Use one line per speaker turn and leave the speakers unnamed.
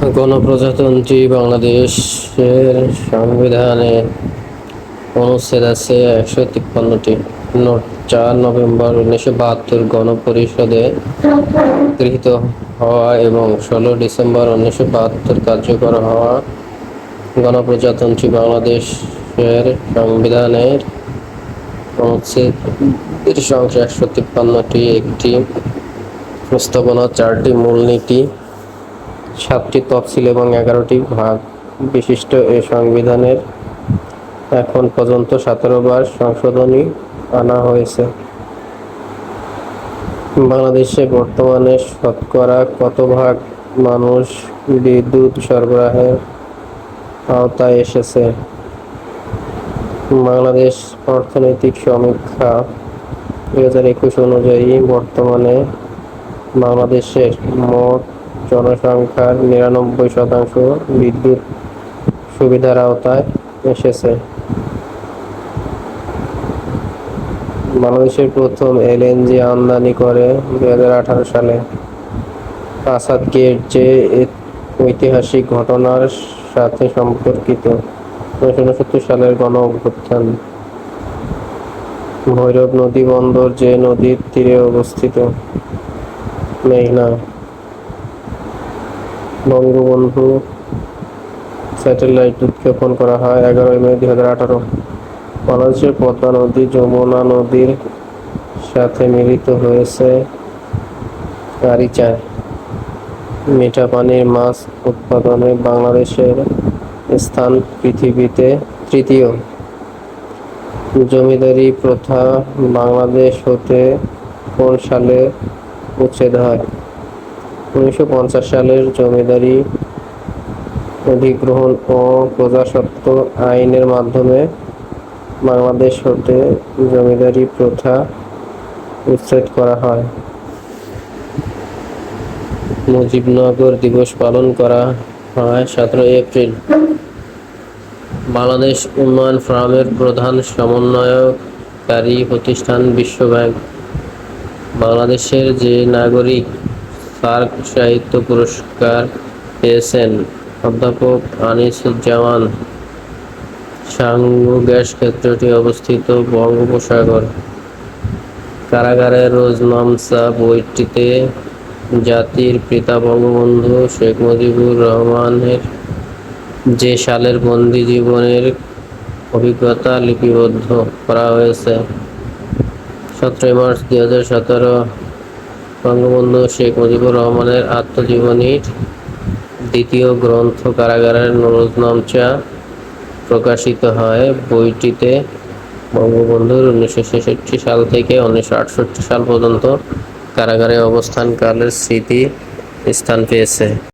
গণপ্রজাতন্ত্রী বাংলাদেশের সংবিধানে অনুচ্ছেদ আছে 153টি। 4 নভেম্বর 1972 গণপরিষদে গৃহীত হওয়া এবং 16 ডিসেম্বর 1972 কার্যকর হওয়া গণপ্রজাতন্ত্রী বাংলাদেশের সংবিধানের অনুচ্ছেদের সংখ্যা 153টি। একটি প্রস্তাবনা, 4টি মূলনীতি, 7টি তফসিল এবং 11টি ভাগ বিশিষ্ট এ সংবিধানের এখন পর্যন্ত 17 বার সংশোধনী আনা হয়েছে। বাংলাদেশে বর্তমানে শতকরা কত ভাগ মানুষ বিদ্যুৎ সরবরাহের আওতায় এসেছে? বাংলাদেশ অর্থনৈতিক সমীক্ষা 2021 অনুযায়ী বর্তমানে বাংলাদেশের মোট জনসংখ্যার 99% বিদ্যুৎ সুবিধার আওতায় এসেছে। বাংলাদেশের প্রথম এলএনজি আমদানি করে 2018 সালে। আসাদ গেট যে ঐতিহাসিক ঘটনার সাথে সম্পর্কিত 1969 সালের গণ-অভ্যুত্থান। ভৈরব নদী বন্দর যে নদীর তীরে অবস্থিত? মেঘনা। বঙ্গবন্ধু স্যাটেলাইট উৎক্ষেপণ করা হয় 11 মে 2018। বাংলাদেশের পদ্মা নদী যমুনা নদীর সাথে মিলিত হয়েছে আরিচায়। মিঠা পানির মাছ উৎপাদনে বাংলাদেশের স্থান পৃথিবীতে তৃতীয়। জমিদারি প্রথা বাংলাদেশ হতে কোন সালে উচ্ছেদ হয়? 1950 সালের জমিদারি অধিগ্রহণ ও প্রজাস্বত্ব আইনের মাধ্যমে বাংলাদেশ হতে জমিদারি প্রথা উচ্ছেদ করা হয়। মুজিবনগর দিবস পালন করা হয় 17 এপ্রিল। বাংলাদেশ উন্নয়ন ফোরামের প্রধান সমন্বয়কারী প্রতিষ্ঠান বিশ্ব ব্যাংক। বাংলাদেশের যে নাগরিক সার্ক সাহিত্য পুরস্কার পেয়েছেন? অধ্যাপক আনিসুজ্জামান। সাঙ্গু গ্যাস ক্ষেত্রটি অবস্থিত বঙ্গোপসাগর। কারাগারের রোজনামচা বইটিতে জাতির পিতা বঙ্গবন্ধু শেখ মুজিবুর রহমানের যে সালের বন্দি জীবনের অভিজ্ঞতা লিপিবদ্ধ করা হয়েছে? 17 মার্চ 2017 বঙ্গবন্ধু শেখ মুজিবুর রহমানের আত্মজীবনীর দ্বিতীয় গ্রন্থ কারাগারের রোজনামচা প্রকাশিত হয়। বইটিতে বঙ্গবন্ধুর 1966 সাল থেকে 1968 সাল পর্যন্ত কারাগারে অবস্থানকালের স্মৃতি স্থান পেয়েছে।